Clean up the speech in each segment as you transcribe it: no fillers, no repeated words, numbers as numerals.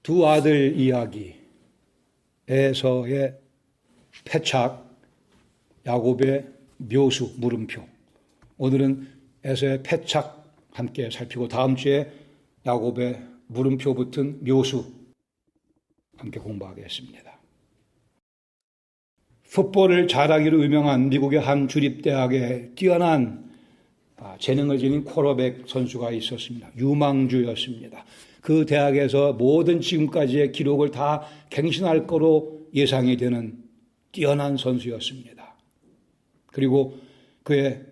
두 아들 이야기, 에서의 패착, 야곱의 묘수, 물음표. 오늘은 에서의 패착 함께 살피고 다음 주에 야곱의 물음표 붙은 묘수 함께 공부하겠습니다. 풋볼을 잘하기로 유명한 미국의 한 주립대학에 뛰어난 재능을 지닌 쿼터백 선수가 있었습니다. 유망주였습니다. 그 대학에서 모든 지금까지의 기록을 다 갱신할 거로 예상이 되는 뛰어난 선수였습니다. 그리고 그의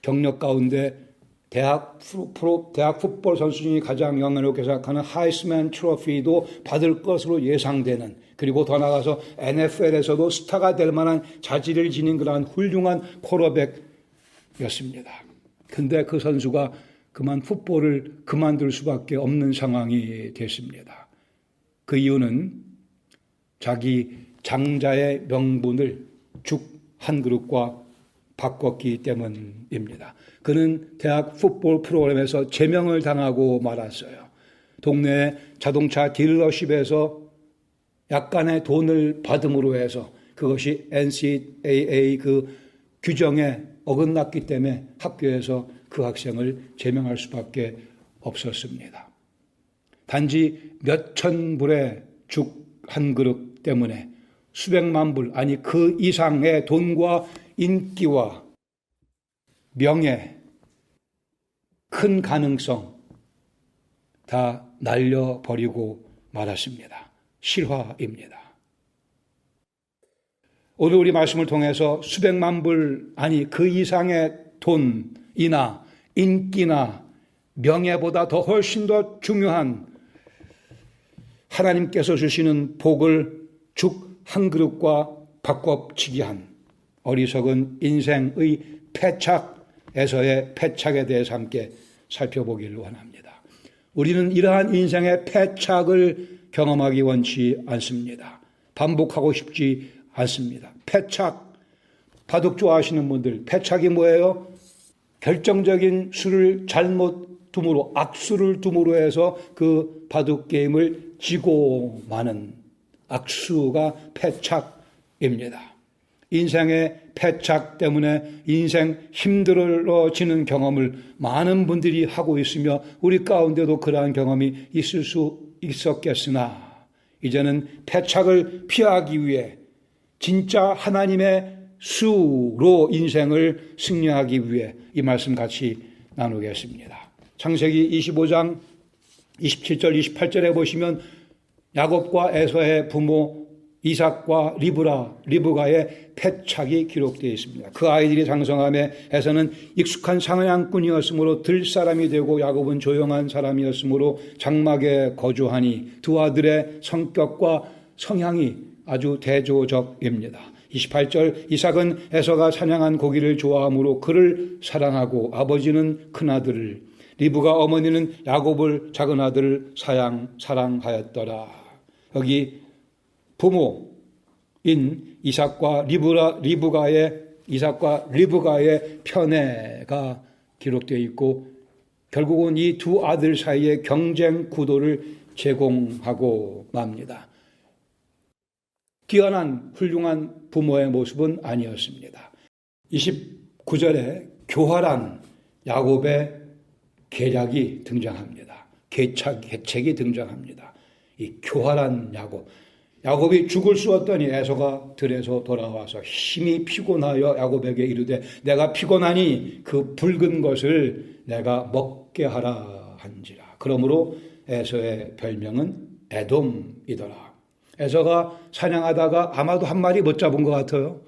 경력 가운데 대학 풋볼 선수 중에 가장 영예롭게 생각하는 하이스맨 트로피도 받을 것으로 예상되는, 그리고 더 나아가서 NFL에서도 스타가 될 만한 자질을 지닌 그러한 훌륭한 쿼터백이었습니다. 근데 그 선수가 그만 풋볼을 그만둘 수밖에 없는 상황이 됐습니다. 그 이유는 자기 장자의 명분을 죽 한 그릇과 바꿨기 때문입니다. 그는 대학 풋볼 프로그램에서 제명을 당하고 말았어요. 동네 자동차 딜러십에서 약간의 돈을 받음으로 해서 그것이 NCAA 그 규정에 어긋났기 때문에 학교에서 그 학생을 제명할 수밖에 없었습니다. 단지 몇천 불의 죽 한 그릇 때문에 수백만 불, 아니 그 이상의 돈과 인기와 명예, 큰 가능성 다 날려버리고 말았습니다. 실화입니다. 오늘 우리 말씀을 통해서 수백만 불, 아니 그 이상의 돈이나 인기나 명예보다 더 훨씬 더 중요한 하나님께서 주시는 복을 죽 한 그릇과 바꿔치기 한 어리석은 인생의 패착에서의 패착에 대해서 함께 살펴보기를 원합니다. 우리는 이러한 인생의 패착을 경험하기 원치 않습니다. 반복하고 싶지 않습니다. 패착, 바둑 좋아하시는 분들, 패착이 뭐예요? 결정적인 수를 잘못 둠으로, 악수를 둠으로 해서 그 바둑 게임을 지고 마는 악수가 패착입니다. 인생의 패착 때문에 인생 힘들어지는 경험을 많은 분들이 하고 있으며 우리 가운데도 그러한 경험이 있을 수 있었겠으나 이제는 패착을 피하기 위해 진짜 하나님의 수로 인생을 승리하기 위해 이 말씀 같이 나누겠습니다. 창세기 25장 27절 28절에 보시면 야곱과 에서의 부모 이삭과 리브가의 패착이 기록되어 있습니다. 그 아이들이 장성함에 에서는 익숙한 사냥꾼이었으므로 들사람이 되고 야곱은 조용한 사람이었으므로 장막에 거주하니 두 아들의 성격과 성향이 아주 대조적입니다. 28절 이삭은 에서가 사냥한 고기를 좋아하므로 그를 사랑하고 아버지는 큰아들을, 리브가 어머니는 야곱을 작은 아들을 사랑하였더라. 여기 부모인 이삭과 리브가의 편애가 기록되어 있고 결국은 이 두 아들 사이의 경쟁 구도를 제공하고 맙니다. 뛰어난 훌륭한 부모의 모습은 아니었습니다. 29절에 교활한 야곱의 계략이 등장합니다. 계책이 등장합니다. 이 교활한 야곱이 죽을 쑤었더니 에서가 들에서 돌아와서 힘이 피곤하여 야곱에게 이르되 내가 피곤하니 그 붉은 것을 내가 먹게 하라 한지라. 그러므로 에서의 별명은 에돔이더라. 에서가 사냥하다가 아마도 한 마리 못 잡은 것 같아요.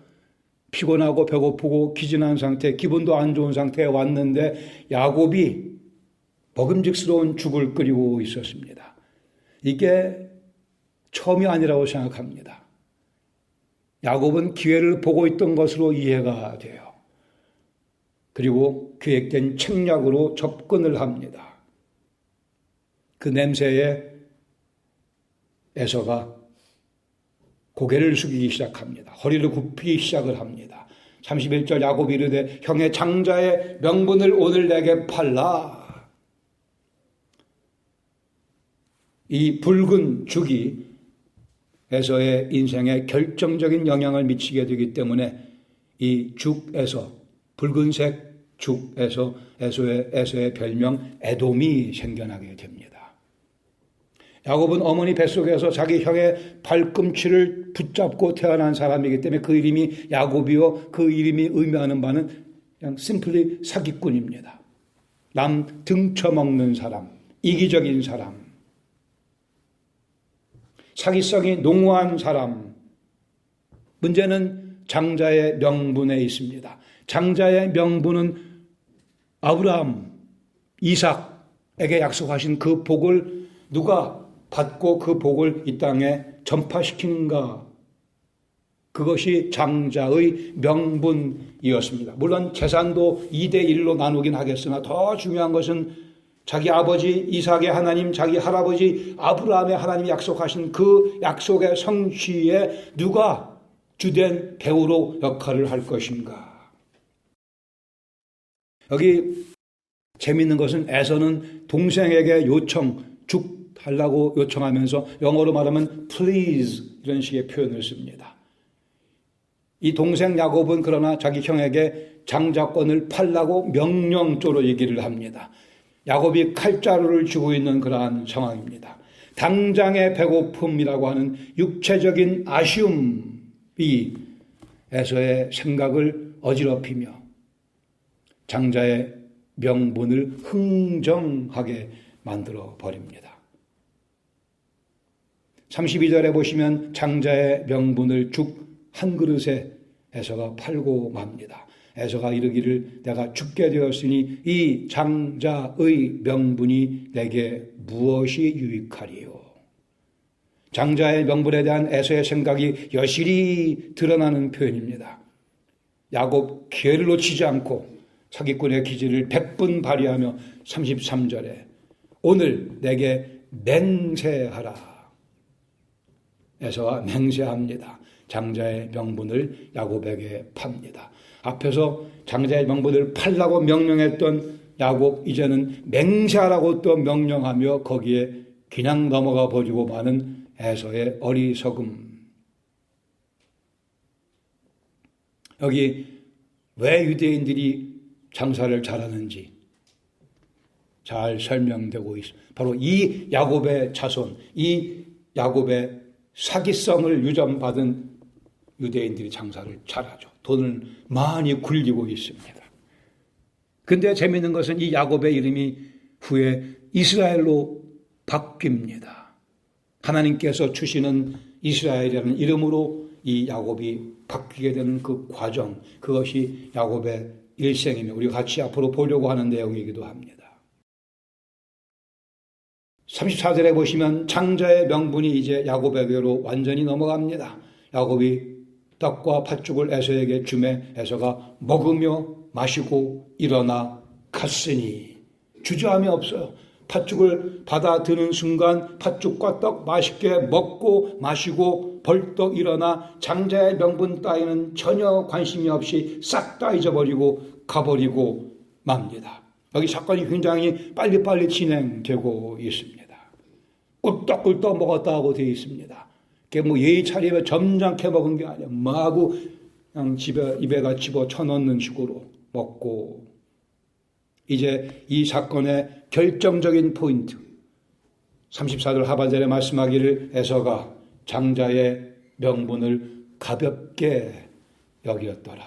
피곤하고 배고프고 기진한 상태, 기분도 안 좋은 상태에 왔는데 야곱이 먹음직스러운 죽을 끓이고 있었습니다. 이게 처음이 아니라고 생각합니다. 야곱은 기회를 보고 있던 것으로 이해가 돼요. 그리고 계획된 책략으로 접근을 합니다. 그 냄새에 에서가 고개를 숙이기 시작합니다. 허리를 굽히기 시작을 합니다. 31절 야곱이 이르되 형의 장자의 명분을 오늘 내게 팔라. 이 붉은 죽이 에서의 인생에 결정적인 영향을 미치게 되기 때문에 이 죽에서, 붉은색 죽에서 에서의 별명 에돔이 생겨나게 됩니다. 야곱은 어머니 뱃속에서 자기 형의 발꿈치를 붙잡고 태어난 사람이기 때문에 그 이름이 야곱이요, 그 이름이 의미하는 바는 그냥 심플리 사기꾼입니다. 남 등쳐먹는 사람, 이기적인 사람, 사기성이 농후한 사람. 문제는 장자의 명분에 있습니다. 장자의 명분은 아브라함, 이삭에게 약속하신 그 복을 누가 받고 그 복을 이 땅에 전파시키는가? 그것이 장자의 명분이었습니다. 물론 재산도 2대1로 나누긴 하겠으나 더 중요한 것은 자기 아버지 이삭의 하나님, 자기 할아버지 아브라함의 하나님이 약속하신 그 약속의 성취에 누가 주된 배우로 역할을 할 것인가? 여기 재미있는 것은 에서는 동생에게 죽 달라고 요청하면서 영어로 말하면 please 이런 식의 표현을 씁니다. 이 동생 야곱은 그러나 자기 형에게 장자권을 팔라고 명령조로 얘기를 합니다. 야곱이 칼자루를 쥐고 있는 그러한 상황입니다. 당장의 배고픔이라고 하는 육체적인 아쉬움이 에서의 생각을 어지럽히며 장자의 명분을 흥정하게 만들어 버립니다. 32절에 보시면 장자의 명분을 죽 한 그릇에 에서가 팔고 맙니다. 에서가 이르기를 내가 죽게 되었으니 이 장자의 명분이 내게 무엇이 유익하리요. 장자의 명분에 대한 에서의 생각이 여실히 드러나는 표현입니다. 야곱 기회를 놓치지 않고 사기꾼의 기질을 100분 발휘하며 33절에 오늘 내게 맹세하라. 에서가 맹세합니다. 장자의 명분을 야곱에게 팝니다. 앞에서 장자의 명분을 팔라고 명령했던 야곱, 이제는 맹세하라고 또 명령하며 거기에 그냥 넘어가 버리고 마는 에서의 어리석음. 여기 왜 유대인들이 장사를 잘하는지 잘 설명되고 있습니다. 바로 이 야곱의 자손, 이 야곱의 사기성을 유전받은 유대인들이 장사를 잘하죠. 돈을 많이 굴리고 있습니다. 근데 재미있는 것은 이 야곱의 이름이 후에 이스라엘로 바뀝니다. 하나님께서 주시는 이스라엘이라는 이름으로 이 야곱이 바뀌게 되는 그 과정, 그것이 야곱의 일생이며 우리가 같이 앞으로 보려고 하는 내용이기도 합니다. 34절에 보시면 장자의 명분이 이제 야곱에게로 완전히 넘어갑니다. 야곱이 떡과 팥죽을 에서에게 주매 에서가 먹으며 마시고 일어나 갔으니 주저함이 없어요. 팥죽을 받아드는 순간 팥죽과 떡 맛있게 먹고 마시고 벌떡 일어나 장자의 명분 따위는 전혀 관심이 없이 싹 다 잊어버리고 가버리고 맙니다. 여기 사건이 굉장히 빨리빨리 진행되고 있습니다. 꿀떡꿀떡 먹었다고 되어 있습니다. 그게 뭐 예의 차리며 점잖게 먹은 게 아니라 마구 그냥 입에다 집어 쳐넣는 식으로 먹고, 이제 이 사건의 결정적인 포인트 34절 하반절에 말씀하기를 에서가 장자의 명분을 가볍게 여겼더라.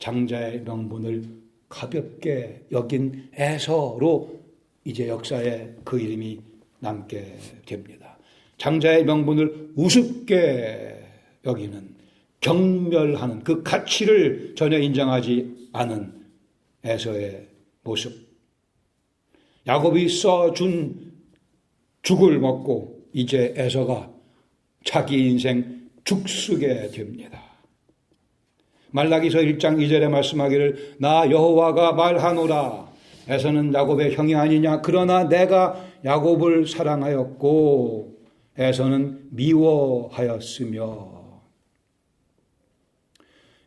장자의 명분을 가볍게 여긴 에서로 이제 역사에 그 이름이 남게 됩니다. 장자의 명분을 우습게 여기는, 경멸하는, 그 가치를 전혀 인정하지 않은 에서의 모습. 야곱이 써준 죽을 먹고 이제 에서가 자기 인생 죽쓰게 됩니다. 말라기서 1장 2절에 말씀하기를 나 여호와가 말하노라. 에서는 야곱의 형이 아니냐. 그러나 내가 야곱을 사랑하였고 에서는 미워하였으며.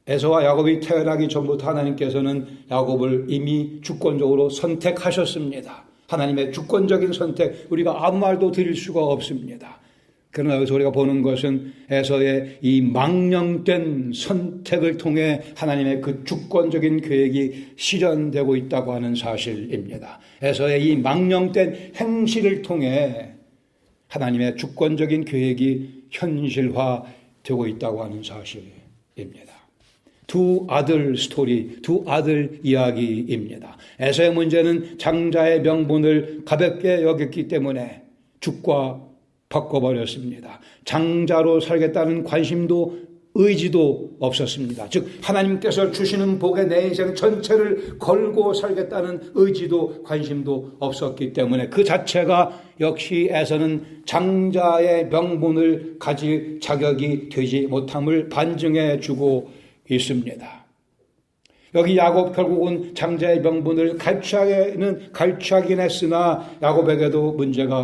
에서와 야곱이 태어나기 전부터 하나님께서는 야곱을 이미 주권적으로 선택하셨습니다. 하나님의 주권적인 선택, 우리가 아무 말도 드릴 수가 없습니다. 그러나 여기서 우리가 보는 것은 에서의 이 망령된 선택을 통해 하나님의 그 주권적인 계획이 실현되고 있다고 하는 사실입니다. 에서의 이 망령된 행실을 통해 하나님의 주권적인 계획이 현실화되고 있다고 하는 사실입니다. 두 아들 스토리, 두 아들 이야기입니다. 에서의 문제는 장자의 명분을 가볍게 여겼기 때문에 죽과 바꿔버렸습니다. 장자로 살겠다는 관심도 의지도 없었습니다. 즉 하나님께서 주시는 복에 내 인생 전체를 걸고 살겠다는 의지도 관심도 없었기 때문에 그 자체가 역시 에서는 장자의 명분을 가질 자격이 되지 못함을 반증해 주고 있습니다. 여기 야곱 결국은 장자의 명분을 갈취하긴 했으나 야곱에게도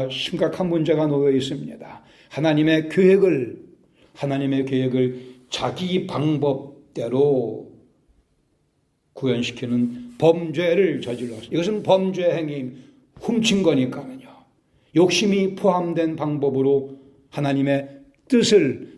심각한 문제가 놓여 있습니다. 하나님의 계획을 자기 방법대로 구현시키는 범죄를 저질렀어요. 이것은 범죄 행위, 훔친 거니까요. 욕심이 포함된 방법으로 하나님의 뜻을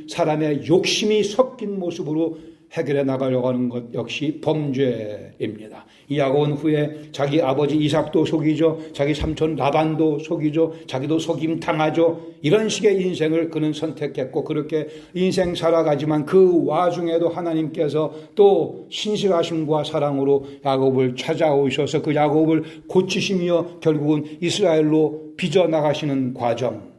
사람의 욕심이 섞인 모습으로 해결해 나가려고 하는 것 역시 범죄입니다. 이 야곱은 후에 자기 아버지 이삭도 속이죠. 자기 삼촌 라반도 속이죠. 자기도 속임 당하죠. 이런 식의 인생을 그는 선택했고 그렇게 인생 살아가지만 그 와중에도 하나님께서 또 신실하심과 사랑으로 야곱을 찾아오셔서 그 야곱을 고치시며 결국은 이스라엘로 빚어나가시는 과정.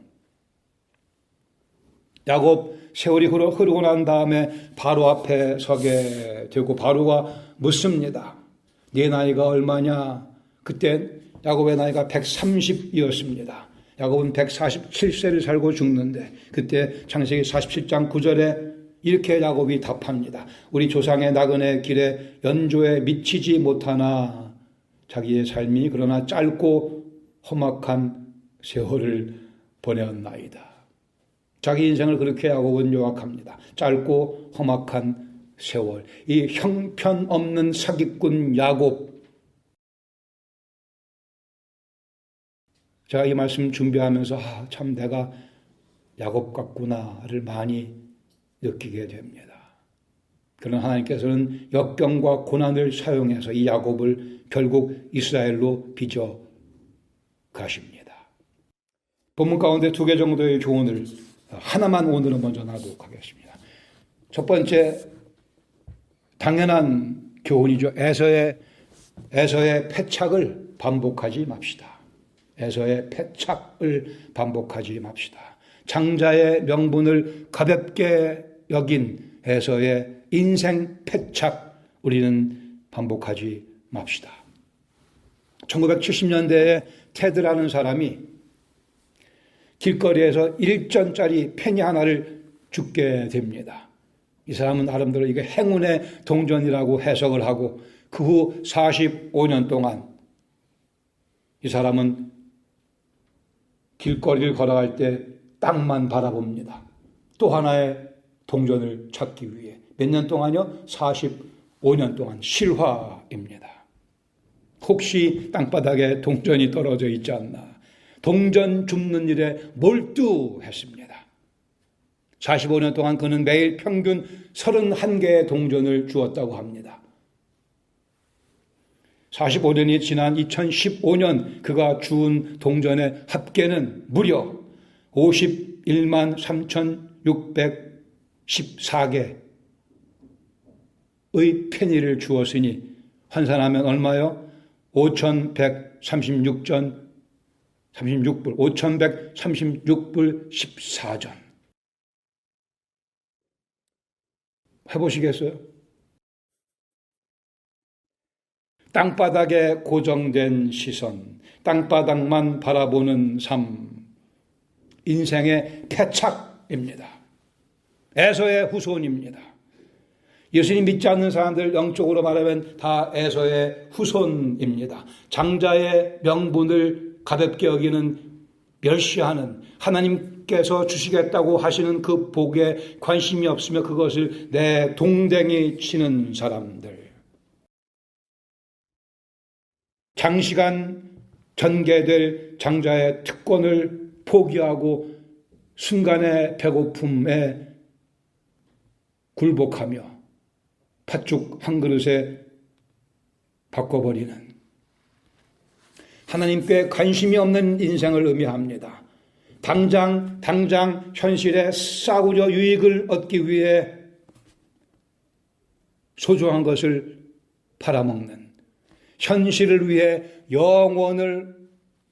야곱 세월이 흐르고 난 다음에 바로 앞에 서게 되고 바로가 묻습니다. 네 나이가 얼마냐? 그때 야곱의 나이가 130이었습니다. 야곱은 147세를 살고 죽는데 그때 창세기 47장 9절에 이렇게 야곱이 답합니다. 우리 조상의 나그네 길에 연조에 미치지 못하나 자기의 삶이 그러나 짧고 험악한 세월을 보내었나이다. 자기 인생을 그렇게 야곱은 요약합니다. 짧고 험악한 세월. 이 형편없는 사기꾼 야곱. 제가 이 말씀 준비하면서 참 내가 야곱 같구나를 많이 느끼게 됩니다. 그러나 하나님께서는 역경과 고난을 사용해서 이 야곱을 결국 이스라엘로 빚어 가십니다. 본문 가운데 두 개 정도의 교훈을 하나만 오늘은 먼저 낭독하겠습니다. 첫 번째 당연한 교훈이죠. 에서의 패착을 반복하지 맙시다. 에서의 패착을 반복하지 맙시다. 장자의 명분을 가볍게 여긴 에서의 인생 패착 우리는 반복하지 맙시다. 1970년대에 테드라는 사람이 길거리에서 1전짜리 페니 하나를 줍게 됩니다. 이 사람은 나름대로 이게 행운의 동전이라고 해석을 하고 그 후 45년 동안 이 사람은 길거리를 걸어갈 때 땅만 바라봅니다. 또 하나의 동전을 찾기 위해 몇 년 동안요? 45년 동안 실화입니다. 혹시 땅바닥에 동전이 떨어져 있지 않나? 동전 줍는 일에 몰두했습니다. 45년 동안 그는 매일 평균 31개의 동전을 주었다고 합니다. 45년이 지난 2015년 그가 주운 동전의 합계는 무려 51만 3,614개의 페니를 주었으니 환산하면 얼마요? 5,136불 14전. 해보시겠어요? 땅바닥에 고정된 시선, 땅바닥만 바라보는 삶, 인생의 패착입니다. 에서의 후손입니다. 예수님 믿지 않는 사람들 영적으로 말하면 다 에서의 후손입니다. 장자의 명분을 가볍게 여기는, 멸시하는, 하나님께서 주시겠다고 하시는 그 복에 관심이 없으며 그것을 내 동댕이 치는 사람들. 장시간 전개될 장자의 특권을 포기하고 순간의 배고픔에 굴복하며 팥죽 한 그릇에 바꿔버리는 하나님께 관심이 없는 인생을 의미합니다. 당장 현실에 싸구려 유익을 얻기 위해 소중한 것을 팔아먹는, 현실을 위해 영원을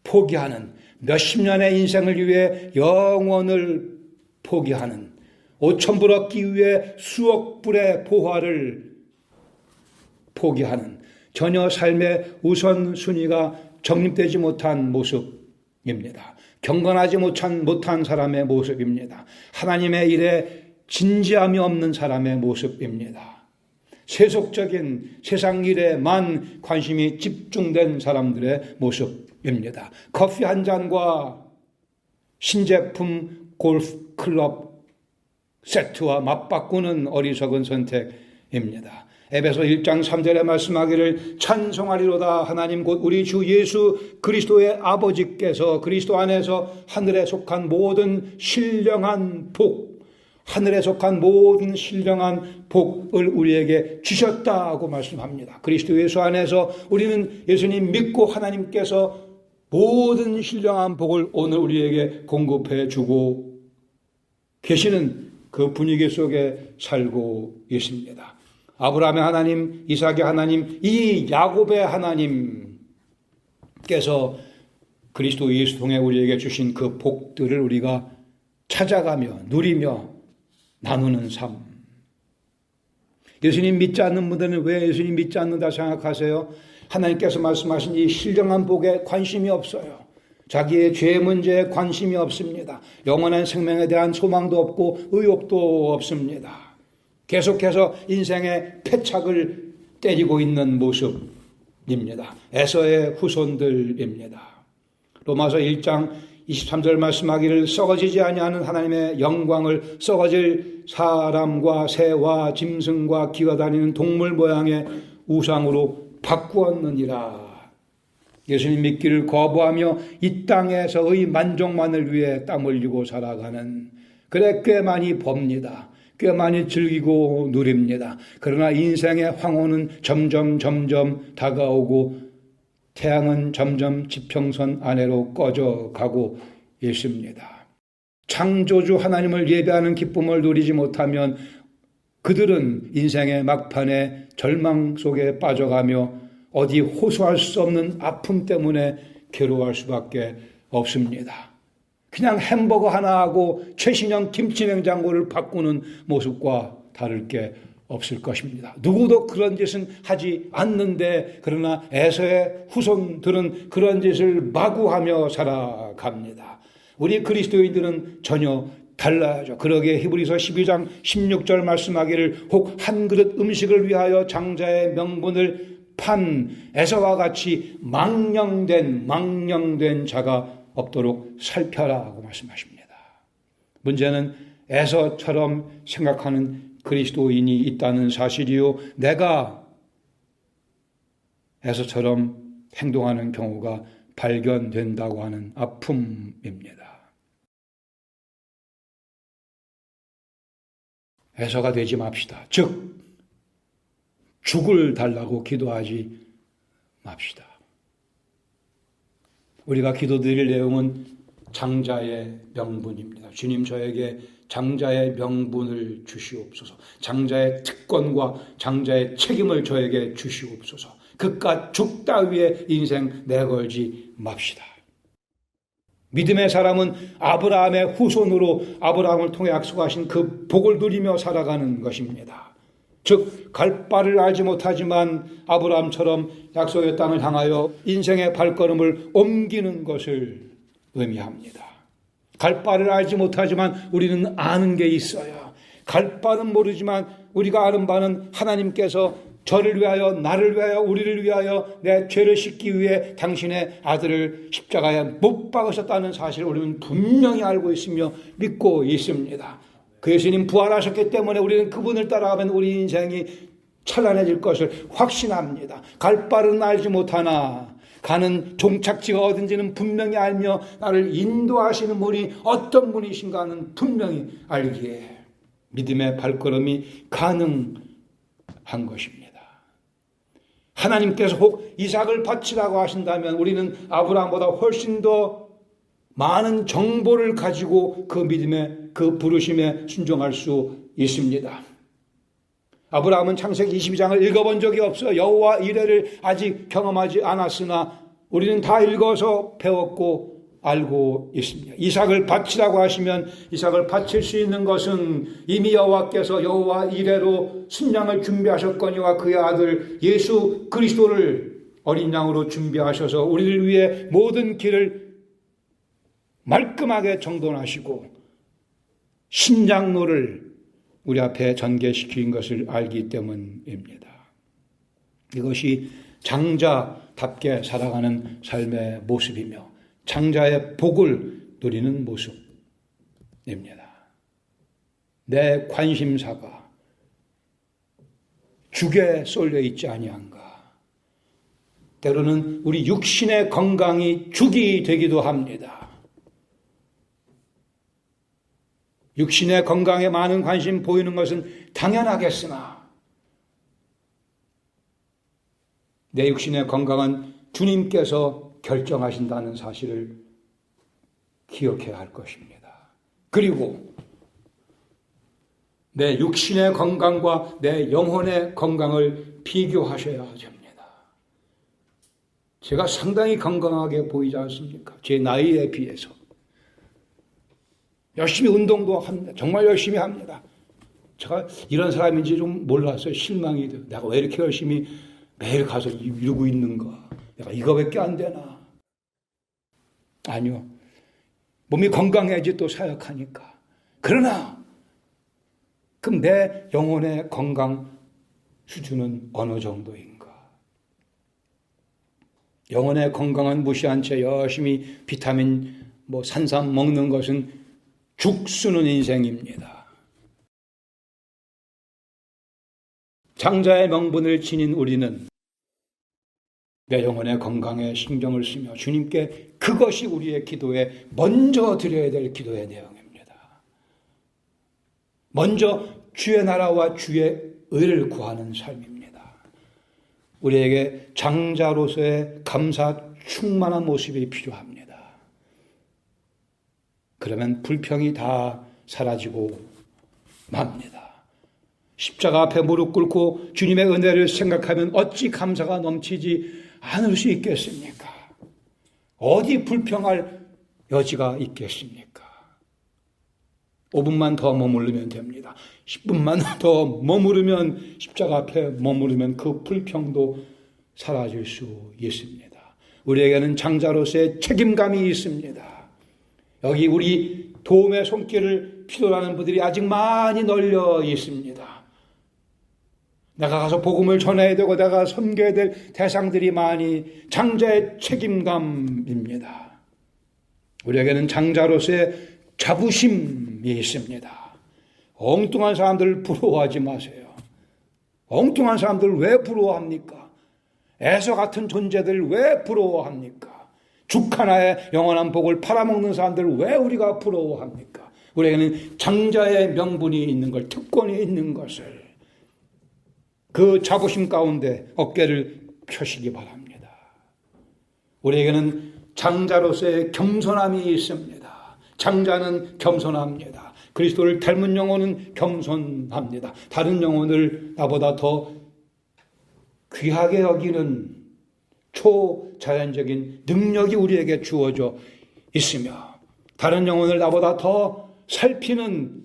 포기하는, 몇십 년의 인생을 위해 영원을 포기하는, 5,000불 얻기 위해 수억 불의 보화를 포기하는, 전혀 삶의 우선순위가 정립되지 못한 모습입니다. 경건하지 못한 사람의 모습입니다. 하나님의 일에 진지함이 없는 사람의 모습입니다. 세속적인 세상 일에만 관심이 집중된 사람들의 모습입니다. 커피 한 잔과 신제품 골프 클럽 세트와 맞바꾸는 어리석은 선택입니다. 에베소 1장 3절에 말씀하기를 찬송하리로다 하나님 곧 우리 주 예수 그리스도의 아버지께서 그리스도 안에서 하늘에 속한 모든 신령한 복, 하늘에 속한 모든 신령한 복을 우리에게 주셨다고 말씀합니다. 그리스도 예수 안에서 우리는 예수님 믿고 하나님께서 모든 신령한 복을 오늘 우리에게 공급해 주고 계시는 그 분위기 속에 살고 있습니다. 아브라함의 하나님, 이삭의 하나님, 이 야곱의 하나님께서 그리스도 예수 통해 우리에게 주신 그 복들을 우리가 찾아가며 누리며 나누는 삶. 예수님 믿지 않는 분들은 왜 예수님 믿지 않는다 생각하세요? 하나님께서 말씀하신 이 신령한 복에 관심이 없어요. 자기의 죄 문제에 관심이 없습니다. 영원한 생명에 대한 소망도 없고 의욕도 없습니다. 계속해서 인생의 패착을 때리고 있는 모습입니다. 에서의 후손들입니다. 로마서 1장 23절 말씀하기를 썩어지지 아니하는 하나님의 영광을 썩어질 사람과 새와 짐승과 기어다니는 동물 모양의 우상으로 바꾸었느니라. 예수님 믿기를 거부하며 이 땅에서의 만족만을 위해 땀 흘리고 살아가는, 그래 꽤 많이 봅니다. 꽤 많이 즐기고 누립니다. 그러나 인생의 황혼은 점점 다가오고 태양은 점점 지평선 아래로 꺼져가고 있습니다. 창조주 하나님을 예배하는 기쁨을 누리지 못하면 그들은 인생의 막판에 절망 속에 빠져가며 어디 호소할 수 없는 아픔 때문에 괴로워할 수밖에 없습니다. 그냥 햄버거 하나하고 최신형 김치냉장고를 바꾸는 모습과 다를 게 없을 것입니다. 누구도 그런 짓은 하지 않는데 그러나 에서의 후손들은 그런 짓을 마구하며 살아갑니다. 우리 그리스도인들은 전혀 달라야죠. 그러기에 히브리서 12장 16절 말씀하기를 혹 한 그릇 음식을 위하여 장자의 명분을 판 에서와 같이 망령된 자가 없도록 살펴라고 말씀하십니다. 문제는 에서처럼 생각하는 그리스도인이 있다는 사실이요, 내가 에서처럼 행동하는 경우가 발견된다고 하는 아픔입니다. 에서가 되지 맙시다. 즉 죽을 달라고 기도하지 맙시다. 우리가 기도드릴 내용은 장자의 명분입니다. 주님, 저에게 장자의 명분을 주시옵소서. 장자의 특권과 장자의 책임을 저에게 주시옵소서. 그깟 죽 따위에 인생 내걸지 맙시다. 믿음의 사람은 아브라함의 후손으로 아브라함을 통해 약속하신 그 복을 누리며 살아가는 것입니다. 즉 갈 바를 알지 못하지만 아브라함처럼 약속의 땅을 향하여 인생의 발걸음을 옮기는 것을 의미합니다. 갈 바를 알지 못하지만 우리는 아는 게 있어요. 갈 바는 모르지만 우리가 아는 바는 하나님께서 저를 위하여, 나를 위하여, 우리를 위하여 내 죄를 씻기 위해 당신의 아들을 십자가에 못 박으셨다는 사실을 우리는 분명히 알고 있으며 믿고 있습니다. 그 예수님 부활하셨기 때문에 우리는 그분을 따라가면 우리 인생이 찬란해질 것을 확신합니다. 갈 바는 알지 못하나 가는 종착지가 어딘지는 분명히 알며 나를 인도하시는 분이 어떤 분이신가 하는 분명히 알기에 믿음의 발걸음이 가능한 것입니다. 하나님께서 혹 이삭을 바치라고 하신다면 우리는 아브라함보다 훨씬 더 많은 정보를 가지고 그 믿음의 그 부르심에 순종할 수 있습니다. 아브라함은 창세기 22장을 읽어본 적이 없어 여호와 이레를 아직 경험하지 않았으나 우리는 다 읽어서 배웠고 알고 있습니다. 이삭을 바치라고 하시면 이삭을 바칠 수 있는 것은 이미 여호와께서 여호와 이레로 순양을 준비하셨거니와 그의 아들 예수 그리스도를 어린 양으로 준비하셔서 우리를 위해 모든 길을 말끔하게 정돈하시고 신장로를 우리 앞에 전개시킨 것을 알기 때문입니다. 이것이 장자답게 살아가는 삶의 모습이며 장자의 복을 누리는 모습입니다. 내 관심사가 죽에 쏠려 있지 아니한가. 때로는 우리 육신의 건강이 죽이 되기도 합니다. 육신의 건강에 많은 관심 보이는 것은 당연하겠으나 내 육신의 건강은 주님께서 결정하신다는 사실을 기억해야 할 것입니다. 그리고 내 육신의 건강과 내 영혼의 건강을 비교하셔야 됩니다. 제가 상당히 건강하게 보이지 않습니까? 제 나이에 비해서. 열심히 운동도 합니다. 정말 열심히 합니다. 제가 이런 사람인지 좀 몰랐어요. 실망이 돼요. 내가 왜 이렇게 열심히 매일 가서 이루고 있는가? 내가 이거밖에 안 되나? 아니요. 몸이 건강해야지 또 사역하니까. 그러나 그럼 내 영혼의 건강 수준은 어느 정도인가? 영혼의 건강은 무시한 채 열심히 비타민 산삼 먹는 것은 죽쓰는 인생입니다. 장자의 명분을 지닌 우리는 내 영혼의 건강에 신경을 쓰며 주님께 그것이 우리의 기도에 먼저 드려야 될 기도의 내용입니다. 먼저 주의 나라와 주의 의를 구하는 삶입니다. 우리에게 장자로서의 감사 충만한 모습이 필요합니다. 그러면 불평이 다 사라지고 맙니다. 십자가 앞에 무릎 꿇고 주님의 은혜를 생각하면 어찌 감사가 넘치지 않을 수 있겠습니까? 어디 불평할 여지가 있겠습니까? 5분만 더 머무르면 됩니다. 10분만 더 머무르면 십자가 앞에 머무르면 그 불평도 사라질 수 있습니다. 우리에게는 장자로서의 책임감이 있습니다. 여기 우리 도움의 손길을 필요로 하는 분들이 아직 많이 널려 있습니다. 내가 가서 복음을 전해야 되고 내가 섬겨야 될 대상들이 많이 장자의 책임감입니다. 우리에게는 장자로서의 자부심이 있습니다. 엉뚱한 사람들을 부러워하지 마세요. 엉뚱한 사람들을 왜 부러워합니까? 에서 같은 존재들을 왜 부러워합니까? 죽 하나의 영원한 복을 팔아먹는 사람들을 왜 우리가 부러워합니까? 우리에게는 장자의 명분이 있는 걸, 특권이 있는 것을 그 자부심 가운데 어깨를 펴시기 바랍니다. 우리에게는 장자로서의 겸손함이 있습니다. 장자는 겸손합니다. 그리스도를 닮은 영혼은 겸손합니다. 다른 영혼을 나보다 더 귀하게 여기는 초자연적인 능력이 우리에게 주어져 있으며 다른 영혼을 나보다 더 살피는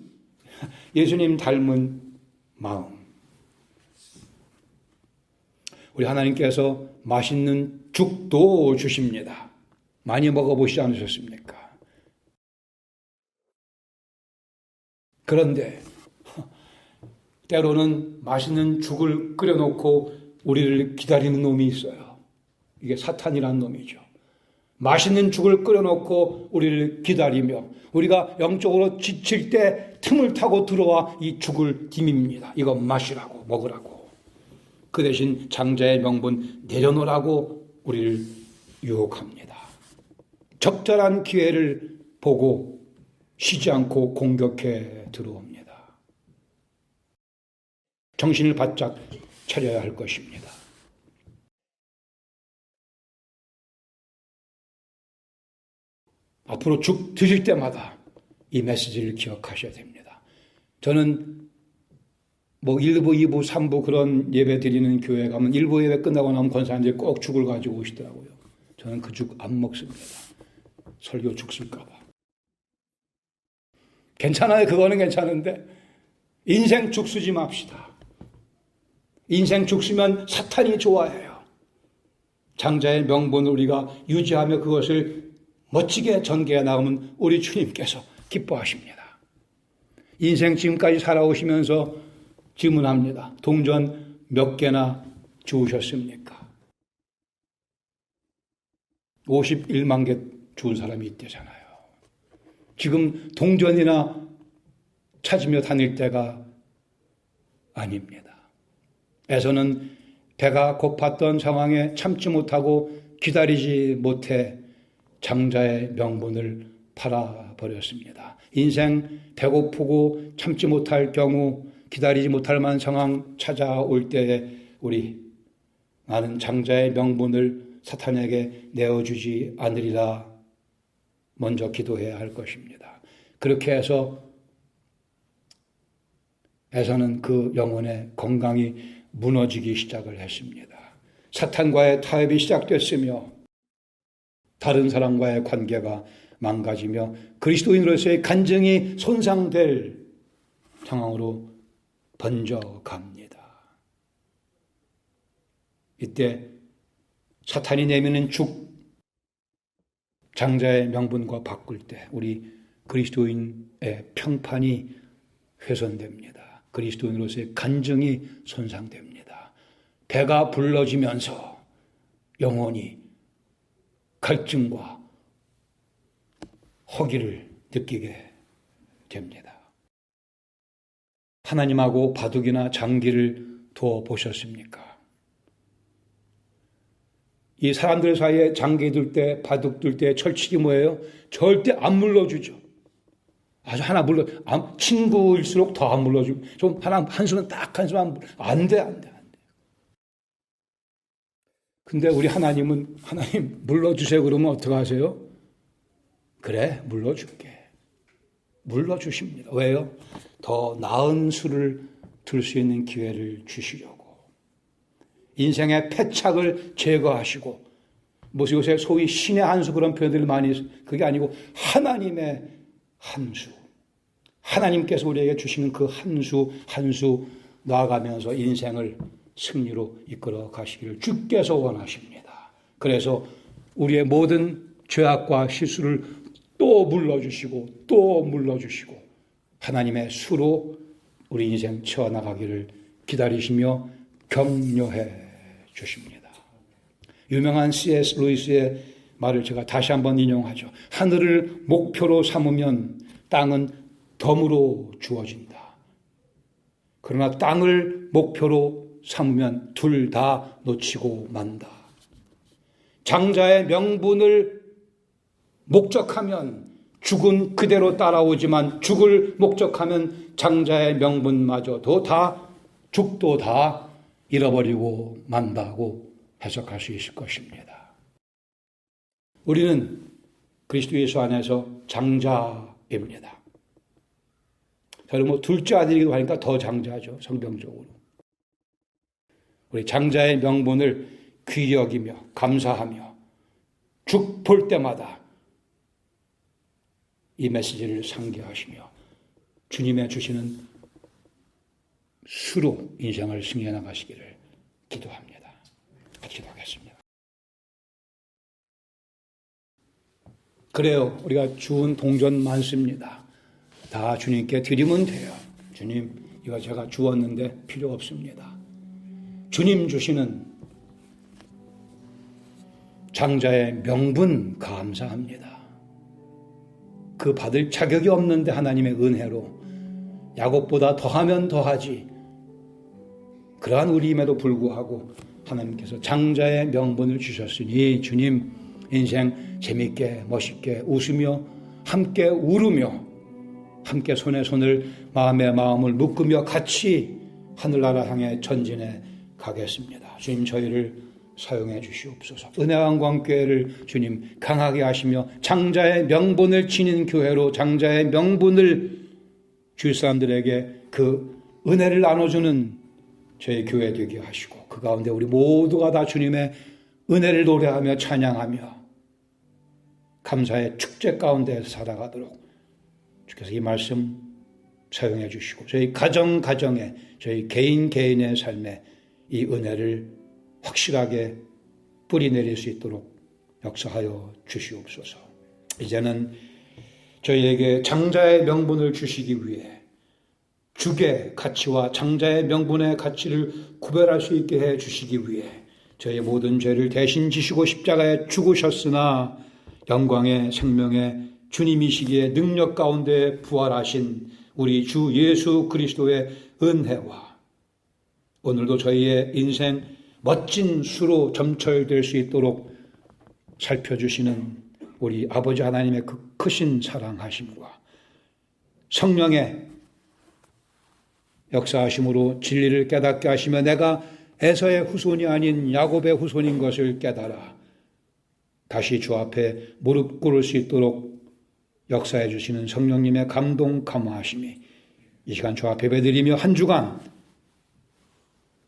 예수님 닮은 마음. 우리 하나님께서 맛있는 죽도 주십니다. 많이 먹어보시지 않으셨습니까? 그런데 때로는 맛있는 죽을 끓여놓고 우리를 기다리는 놈이 있어요. 이게 사탄이라는 놈이죠. 맛있는 죽을 끓여놓고 우리를 기다리며 우리가 영적으로 지칠 때 틈을 타고 들어와 이 죽을 dim입니다. 이거 마시라고 먹으라고. 그 대신 장자의 명분 내려놓으라고 우리를 유혹합니다. 적절한 기회를 보고 쉬지 않고 공격해 들어옵니다. 정신을 바짝 차려야 할 것입니다. 앞으로 죽 드실 때마다 이 메시지를 기억하셔야 됩니다. 저는 1부, 2부, 3부 그런 예배 드리는 교회 가면 1부 예배 끝나고 나면 권사님들이 꼭 죽을 가지고 오시더라고요. 저는 그 죽 안 먹습니다. 설교 죽을까 봐. 괜찮아요. 그거는 괜찮은데 인생 죽쓰지 맙시다. 인생 죽쓰면 사탄이 좋아해요. 장자의 명분을 우리가 유지하며 그것을 멋지게 전개해 나가면 우리 주님께서 기뻐하십니다. 인생 지금까지 살아오시면서 질문합니다. 동전 몇 개나 주우셨습니까? 51만 개 주운 사람이 있대잖아요. 지금 동전이나 찾으며 다닐 때가 아닙니다. 에서는 배가 고팠던 상황에 참지 못하고 기다리지 못해 장자의 명분을 팔아버렸습니다. 인생 배고프고 참지 못할 경우 기다리지 못할 만한 상황 찾아올 때에 나는 장자의 명분을 사탄에게 내어주지 않으리라 먼저 기도해야 할 것입니다. 그렇게 해서 에서는 그 영혼의 건강이 무너지기 시작을 했습니다. 사탄과의 타협이 시작됐으며 다른 사람과의 관계가 망가지며 그리스도인으로서의 간증이 손상될 상황으로 번져갑니다. 이때 사탄이 내미는 장자의 명분과 바꿀 때 우리 그리스도인의 평판이 훼손됩니다. 그리스도인으로서의 간증이 손상됩니다. 배가 불러지면서 영혼이 갈증과 허기를 느끼게 됩니다. 하나님하고 바둑이나 장기를 두어 보셨습니까? 이 사람들 사이에 장기 둘 때, 바둑 둘 때 철칙이 뭐예요? 절대 안 물러주죠. 아주 하나 친구일수록 더 안 물러주고, 좀 한 수는 딱 한 수만 안 돼. 근데 우리 하나님 물러주세요 그러면 어떻게 하세요? 그래, 물러줄게. 물러주십니다. 왜요? 더 나은 수를 들 수 있는 기회를 주시려고. 인생의 패착을 제거하시고, 요새 소위 신의 한 수 그런 표현들을 많이, 그게 아니고 하나님의 한 수. 하나님께서 우리에게 주시는 그 한 수 나아가면서 인생을 승리로 이끌어 가시기를 주께서 원하십니다. 그래서 우리의 모든 죄악과 실수를 또 물러주시고 하나님의 수로 우리 인생 채워나가기를 기다리시며 격려해 주십니다. 유명한 C.S. 루이스의 말을 제가 다시 한번 인용하죠. 하늘을 목표로 삼으면 땅은 덤으로 주어진다. 그러나 땅을 목표로 삼으면 둘 다 놓치고 만다. 장자의 명분을 목적하면 죽은 그대로 따라오지만 죽을 목적하면 장자의 명분마저도 죽도 다 잃어버리고 만다고 해석할 수 있을 것입니다. 우리는 그리스도 예수 안에서 장자입니다. 저는 둘째 아들이기도 하니까 더 장자죠. 성경적으로. 우리 장자의 명분을 귀히 여기며 감사하며 죽 볼 때마다 이 메시지를 상기하시며 주님의 주시는 수로 인생을 승리해 나가시기를 기도합니다. 같이 기도하겠습니다. 그래요. 우리가 주운 동전 많습니다. 다 주님께 드리면 돼요. 주님, 이거 제가 주었는데 필요 없습니다. 주님 주시는 장자의 명분 감사합니다. 그 받을 자격이 없는데 하나님의 은혜로 야곱보다 더하면 더하지. 그러한 우리임에도 불구하고 하나님께서 장자의 명분을 주셨으니 주님 인생 재밌게 멋있게 웃으며 함께 울으며 함께 손에 손을 마음에 마음을 묶으며 같이 하늘나라 향해 전진해 가겠습니다. 주님 저희를 사용해 주시옵소서. 은혜왕광교회를 주님 강하게 하시며 장자의 명분을 지닌 교회로 장자의 명분을 주위 사람들에게 그 은혜를 나눠주는 저희 교회 되게 하시고 그 가운데 우리 모두가 다 주님의 은혜를 노래하며 찬양하며 감사의 축제 가운데 살아가도록 주께서 이 말씀 사용해 주시고 저희 가정에 저희 개인의 삶에 이 은혜를 확실하게 뿌리 내릴 수 있도록 역사하여 주시옵소서. 이제는 저희에게 장자의 명분을 주시기 위해 죽의 가치와 장자의 명분의 가치를 구별할 수 있게 해 주시기 위해 저희의 모든 죄를 대신 지시고 십자가에 죽으셨으나 영광의 생명의 주님이시기에 능력 가운데 부활하신 우리 주 예수 그리스도의 은혜와 오늘도 저희의 인생 멋진 수로 점철될 수 있도록 살펴주시는 우리 아버지 하나님의 그 크신 사랑하심과 성령의 역사하심으로 진리를 깨닫게 하시며 내가 에서의 후손이 아닌 야곱의 후손인 것을 깨달아 다시 주 앞에 무릎 꿇을 수 있도록 역사해 주시는 성령님의 감동 감화하심이 이 시간 주 앞에 배드리며 한 주간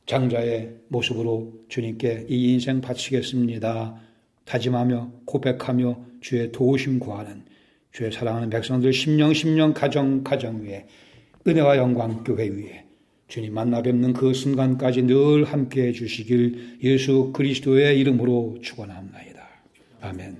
장자의 모습으로 주님께 이 인생 바치겠습니다. 다짐하며 고백하며 주의 도우심 구하는 주의 사랑하는 백성들 심령 가정 위에 은혜와 영광 교회 위에 주님 만나 뵙는 그 순간까지 늘 함께해 주시길 예수 그리스도의 이름으로 축원합니다. 아멘.